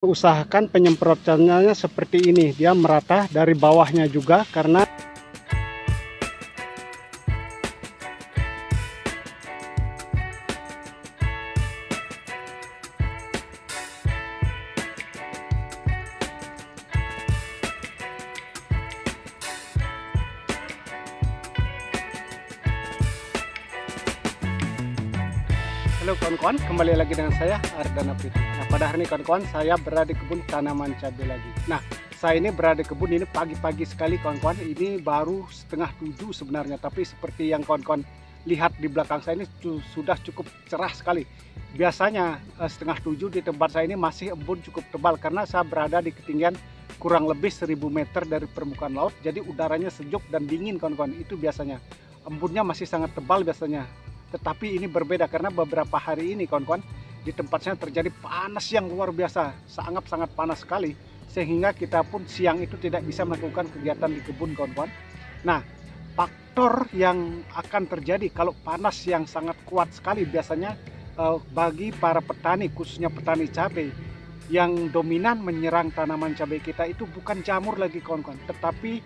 Usahakan penyemprotannya seperti ini, dia merata dari bawahnya juga, karena halo kawan-kawan, kembali lagi dengan saya Ardana Priti. Nah, pada hari ini kawan-kawan, saya berada di kebun tanaman cabai lagi. Nah, saya ini berada di kebun ini pagi-pagi sekali kawan-kawan. Ini baru setengah 7 sebenarnya, tapi seperti yang kawan-kawan lihat di belakang saya ini sudah cukup cerah sekali. Biasanya setengah 7 di tempat saya ini masih embun cukup tebal, karena saya berada di ketinggian kurang lebih 1000 meter dari permukaan laut. Jadi udaranya sejuk dan dingin kawan-kawan. Itu biasanya embunnya masih sangat tebal biasanya. Tetapi ini berbeda karena beberapa hari ini kawan-kawan di tempat saya terjadi panas yang luar biasa, sangat panas sekali, sehingga kita pun siang itu tidak bisa melakukan kegiatan di kebun kawan-kawan. Nah, faktor yang akan terjadi kalau panas yang sangat kuat sekali biasanya bagi para petani, khususnya petani cabai, yang dominan menyerang tanaman cabai kita itu bukan jamur lagi kawan-kawan, tetapi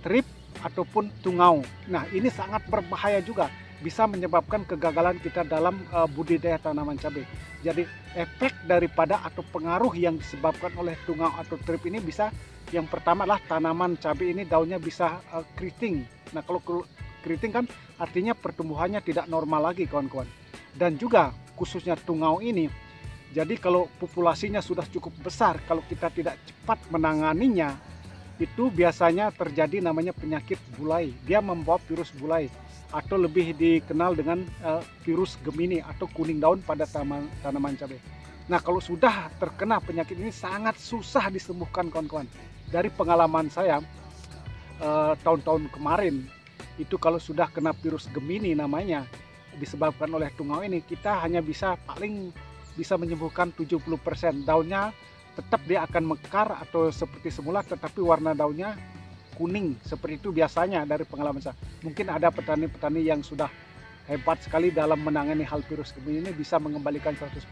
trip ataupun tungau. Nah, ini sangat berbahaya juga, bisa menyebabkan kegagalan kita dalam budidaya tanaman cabai. Jadi efek daripada atau pengaruh yang disebabkan oleh tungau atau trip ini bisa, yang pertama adalah tanaman cabai ini daunnya bisa keriting. Nah, kalau keriting kan artinya pertumbuhannya tidak normal lagi kawan-kawan. Dan juga khususnya tungau ini, jadi kalau populasinya sudah cukup besar, kalau kita tidak cepat menanganinya, itu biasanya terjadi namanya penyakit bulai. Dia membawa virus bulai, atau lebih dikenal dengan virus Gemini atau kuning daun pada tanaman cabai. Nah, kalau sudah terkena penyakit ini sangat susah disembuhkan kawan-kawan. Dari pengalaman saya tahun-tahun kemarin, itu kalau sudah kena virus Gemini namanya, disebabkan oleh tungau ini, kita hanya paling bisa menyembuhkan 70%. Daunnya tetap dia akan mekar atau seperti semula, tetapi warna daunnya kuning. Seperti itu biasanya dari pengalaman saya. Mungkin ada petani-petani yang sudah hebat sekali dalam menangani hal virus Gemini ini, bisa mengembalikan 100%.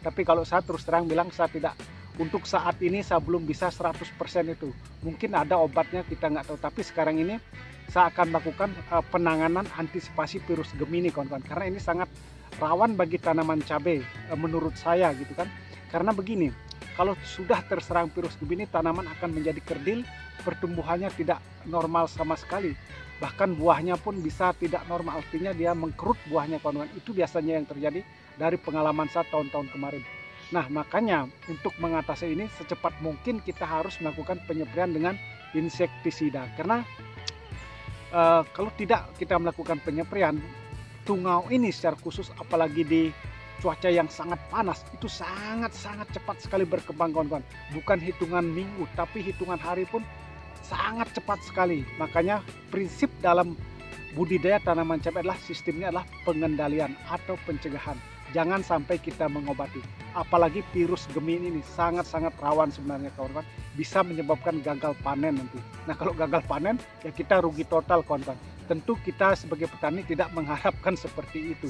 Tapi kalau saya terus terang bilang, saya tidak, untuk saat ini saya belum bisa 100% itu. Mungkin ada obatnya, kita nggak tahu. Tapi sekarang ini saya akan lakukan penanganan antisipasi virus Gemini kawan-kawan, karena ini sangat rawan bagi tanaman cabai menurut saya gitu kan. Karena begini, kalau sudah terserang virus Gemini, tanaman akan menjadi kerdil, pertumbuhannya tidak normal sama sekali. Bahkan buahnya pun bisa tidak normal, artinya dia mengkerut buahnya kawan-kawan. Itu biasanya yang terjadi dari pengalaman saya tahun-tahun kemarin. Nah, makanya untuk mengatasi ini secepat mungkin kita harus melakukan penyemprotan dengan insektisida. Karena kalau tidak kita melakukan penyemprotan, tungau ini secara khusus, apalagi di cuaca yang sangat panas, itu sangat cepat sekali berkembang kawan-kawan. Bukan hitungan minggu, tapi hitungan hari pun sangat cepat sekali. Makanya prinsip dalam budidaya tanaman cabai adalah sistemnya adalah pengendalian atau pencegahan. Jangan sampai kita mengobati. Apalagi virus Gemini ini sangat rawan sebenarnya kawan-kawan, bisa menyebabkan gagal panen nanti. Nah, kalau gagal panen ya kita rugi total kawan-kawan. Tentu kita sebagai petani tidak mengharapkan seperti itu.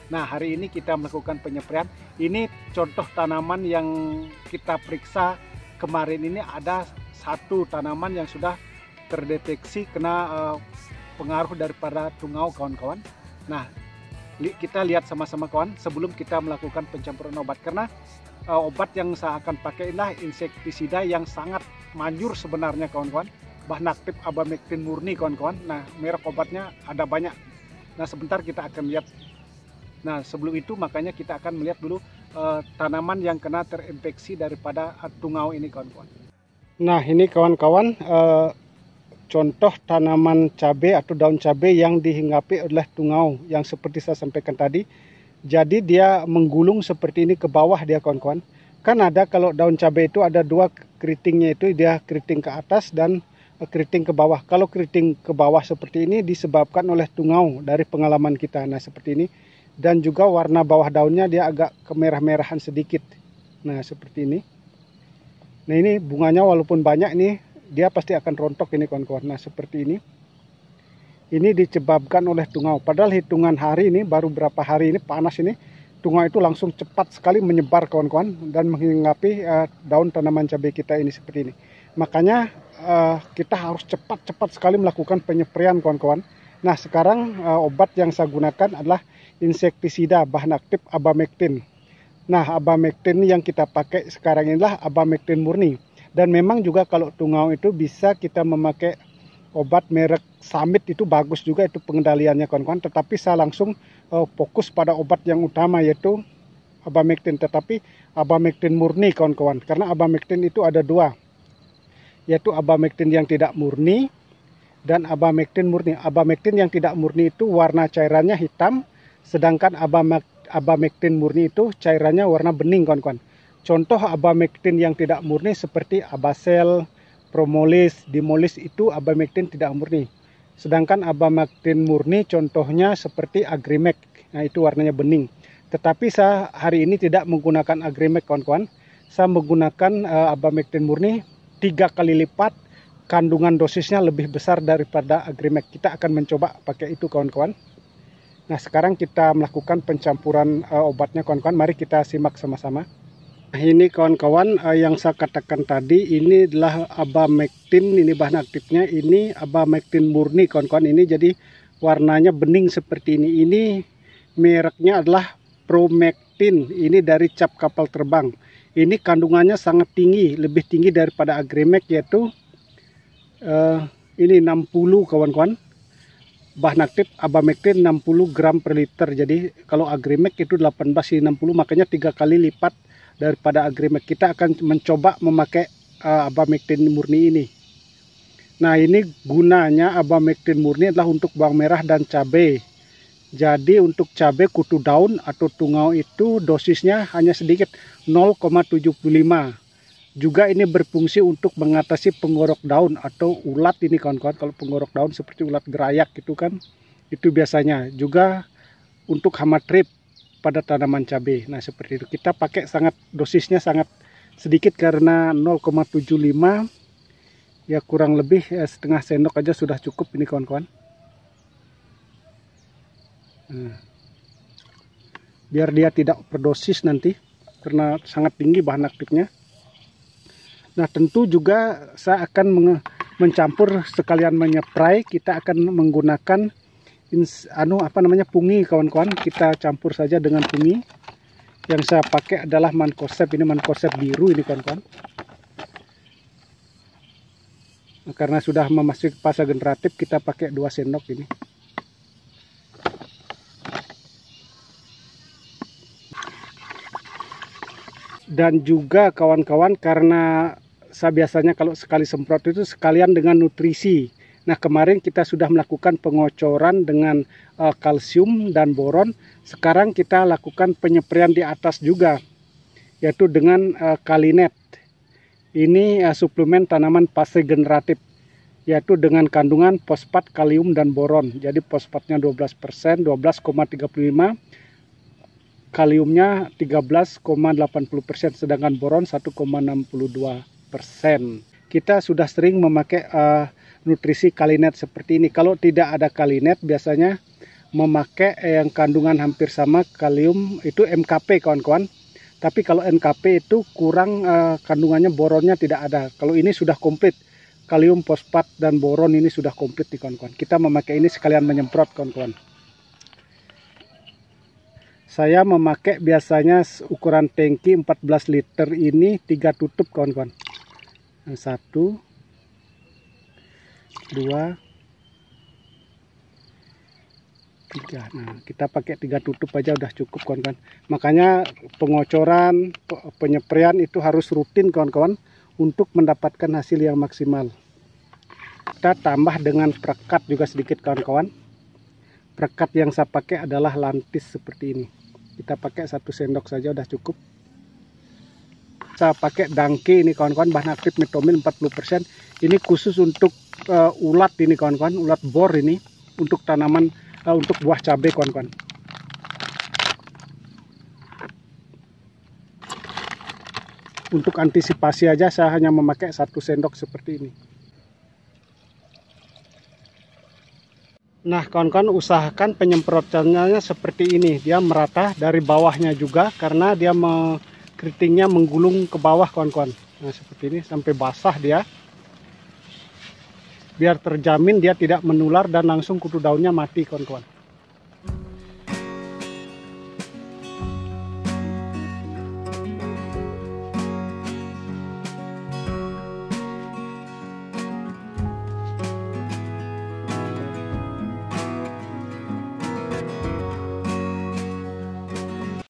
Nah, hari ini kita melakukan penyemprotan. Ini contoh tanaman yang kita periksa kemarin. Ini ada satu tanaman yang sudah terdeteksi kena pengaruh daripada tungau kawan-kawan. Nah, kita lihat sama-sama kawan sebelum kita melakukan pencampuran obat, karena obat yang saya akan pakai adalah insektisida yang sangat manjur sebenarnya kawan-kawan, bahan aktif abamectin murni kawan-kawan. Nah, merek obatnya ada banyak. Nah, sebentar kita akan lihat. Nah, sebelum itu makanya kita akan melihat dulu tanaman yang kena terinfeksi daripada tungau ini kawan-kawan. Nah, ini kawan-kawan contoh tanaman cabai atau daun cabai yang dihinggapi oleh tungau yang seperti saya sampaikan tadi. Jadi dia menggulung seperti ini ke bawah dia kawan-kawan. Kan ada kalau daun cabai itu ada dua keritingnya, itu dia keriting ke atas dan keriting ke bawah. Kalau keriting ke bawah seperti ini disebabkan oleh tungau dari pengalaman kita. Nah, seperti ini. Dan juga warna bawah daunnya dia agak kemerah-merahan sedikit. Nah, seperti ini. Nah, ini bunganya walaupun banyak nih, dia pasti akan rontok ini kawan-kawan. Nah, seperti ini. Ini disebabkan oleh tungau. Padahal hitungan hari ini, baru berapa hari ini panas ini, tungau itu langsung cepat sekali menyebar kawan-kawan dan menghinggapi daun tanaman cabai kita ini seperti ini. Makanya kita harus cepat-cepat sekali melakukan penyempraian kawan-kawan. Nah sekarang obat yang saya gunakan adalah insektisida bahan aktif abamectin. Nah abamectin yang kita pakai sekarang inilah abamectin murni. Dan memang juga kalau tungau itu bisa kita memakai obat merek Summit, itu bagus juga itu pengendaliannya kawan-kawan. Tetapi saya langsung fokus pada obat yang utama yaitu abamectin. Tetapi abamectin murni kawan-kawan. Karena abamectin itu ada dua, yaitu abamectin yang tidak murni dan abamectin murni. Abamectin yang tidak murni itu warna cairannya hitam, sedangkan abamectin murni itu cairannya warna bening kawan-kawan. Contoh abamectin yang tidak murni seperti Abasel, Promolis, Dimolis itu abamectin tidak murni. Sedangkan abamectin murni contohnya seperti Agrimek. Nah itu warnanya bening. Tetapi saya hari ini tidak menggunakan Agrimek kawan-kawan. Saya menggunakan abamectin murni 3 kali lipat, kandungan dosisnya lebih besar daripada Agrimek. Kita akan mencoba pakai itu kawan-kawan. Nah sekarang kita melakukan pencampuran obatnya kawan-kawan. Mari kita simak sama-sama. Nah ini kawan-kawan yang saya katakan tadi, ini adalah abamectin, ini bahan aktifnya, ini abamectin murni kawan-kawan. Ini jadi warnanya bening seperti ini. Ini mereknya adalah Promectin, ini dari cap kapal terbang. Ini kandungannya sangat tinggi, lebih tinggi daripada Agrimek, yaitu ini 60 kawan-kawan. Bahan aktif abamectin 60 gram per liter. Jadi kalau Agrimek itu 18, ini 60, makanya 3 kali lipat daripada Agrimek. Kita akan mencoba memakai abamectin murni ini. Nah ini gunanya abamectin murni adalah untuk bawang merah dan cabai. Jadi untuk cabai kutu daun atau tungau itu dosisnya hanya sedikit, 0,75. Juga ini berfungsi untuk mengatasi penggorok daun atau ulat ini kawan-kawan. Kalau penggorok daun seperti ulat gerayak gitu kan, itu biasanya. Juga untuk hama trip pada tanaman cabai. Nah seperti itu. Kita pakai dosisnya sangat sedikit karena 0,75, ya kurang lebih setengah sendok aja sudah cukup ini kawan-kawan. Nah, biar dia tidak overdosis nanti karena sangat tinggi bahan aktifnya. Nah tentu juga saya akan mencampur sekalian menyeprai. Kita akan menggunakan pungi kawan-kawan. Kita campur saja dengan pungi. Yang saya pakai adalah Mancozeb, ini Mancozeb biru ini kawan-kawan. Nah, karena sudah memasuki fase generatif, kita pakai 2 sendok ini. Dan juga kawan-kawan, karena saya biasanya kalau sekali semprot itu sekalian dengan nutrisi. Nah kemarin kita sudah melakukan pengocoran dengan kalsium dan boron. Sekarang kita lakukan penyempraian di atas juga, yaitu dengan Kalinet. Ini suplemen tanaman fase generatif, yaitu dengan kandungan fosfat, kalium, dan boron. Jadi fosfatnya 12%, 12,35%. Kaliumnya 13,80%, sedangkan boron 1,62%. Kita sudah sering memakai nutrisi Kalinet seperti ini. Kalau tidak ada Kalinet, biasanya memakai yang kandungan hampir sama kalium, itu MKP kawan-kawan. Tapi kalau NKP itu kurang, kandungannya boronnya tidak ada. Kalau ini sudah komplit, kalium, fosfat, dan boron ini sudah komplit nih kawan-kawan. Kita memakai ini sekalian menyemprot kawan-kawan. Saya memakai biasanya ukuran tangki 14 liter ini 3 tutup kawan-kawan. 1, 2, 3. Nah kita pakai 3 tutup aja udah cukup kawan-kawan. Makanya pengocoran, penyempraian itu harus rutin kawan-kawan untuk mendapatkan hasil yang maksimal. Kita tambah dengan perekat juga sedikit kawan-kawan. Perekat yang saya pakai adalah Lantis seperti ini. Kita pakai 1 sendok saja udah cukup. Saya pakai Dangke ini kawan-kawan, bahan aktif Metomin 40%. Ini khusus untuk ulat ini kawan-kawan, ulat bor ini untuk tanaman, untuk buah cabai kawan-kawan. Untuk antisipasi aja saya hanya memakai 1 sendok seperti ini. Nah kawan-kawan, usahakan penyemprotannya seperti ini, dia merata dari bawahnya juga, karena dia keritingnya menggulung ke bawah kawan-kawan. Nah seperti ini sampai basah dia, biar terjamin dia tidak menular dan langsung kutu daunnya mati kawan-kawan.